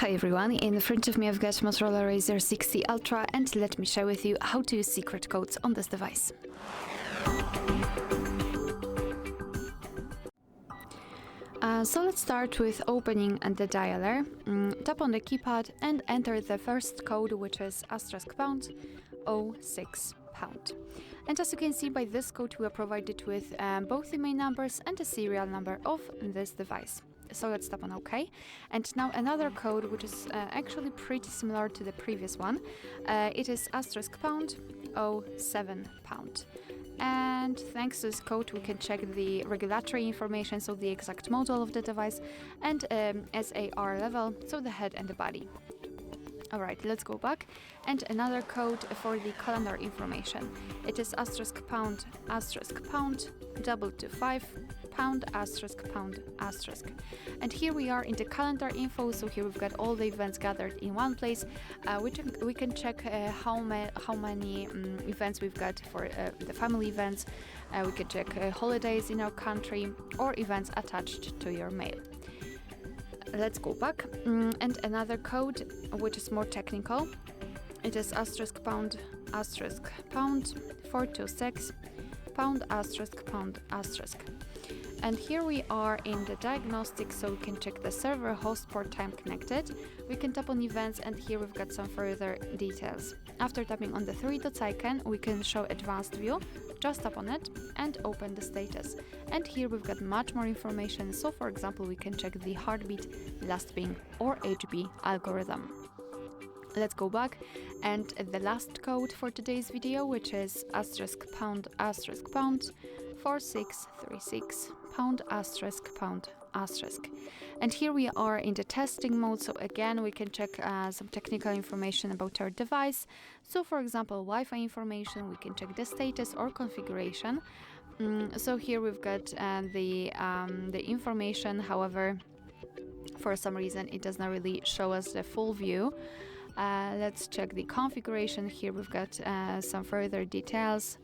Hi everyone, in front of me I've got Motorola Razr 60 Ultra, and let me share with you how to use secret codes on this device. So let's start with opening the dialer. Tap on the keypad and enter the first code, which is *##06#. And as you can see, by this code we are provided with both the main numbers and the serial number of this device. So let's tap on OK. And now another code, which is actually pretty similar to the previous one. It is *##07#. And thanks to this code we can check the regulatory information, so the exact model of the device, and SAR level, so the head and the body. Alright, let's go back. And another code for the calendar information. It is *###225###. And here we are in the calendar info, so here we've got all the events gathered in one place. We can check how many events we've got for the family events. We can check holidays in our country or events attached to your mail. Let's go back. And another code, which is more technical. It is *###426####. And here we are in the diagnostics, so we can check the server, host, port, time connected. We can tap on events, and here we've got some further details. After tapping on the three dots icon, we can show advanced view. Just tap on it and open the status. And here we've got much more information. So for example, we can check the heartbeat, last ping, or HB algorithm. Let's go back, and the last code for today's video, which is *##4636###. And here we are in the testing mode, so again we can check some technical information about our device. So for example, Wi-Fi information, we can check the status or configuration. So here we've got the information, however, for some reason it does not really show us the full view. Let's check the configuration. Here we've got some further details.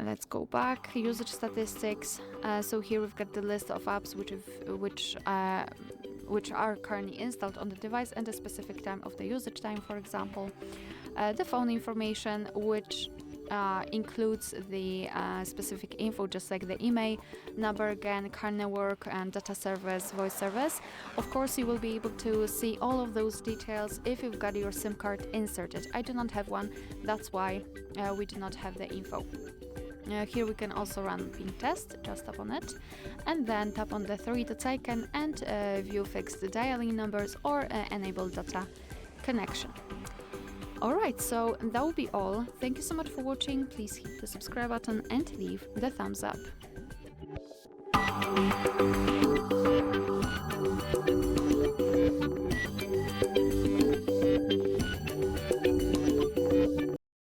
Let's go back. Usage statistics. So here we've got the list of apps which are currently installed on the device and the specific time of the usage time, for example. The phone information, which includes the specific info, just like the IMEI number, again, car network, and data service, voice service. Of course, you will be able to see all of those details if you've got your SIM card inserted. I do not have one, that's why we do not have the info. Here we can also run ping test. Just tap on it and then tap on the three dots icon and view fixed dialing numbers or enable data connection. Alright, so that will be all. Thank you so much for watching. Please hit the subscribe button and leave the thumbs up.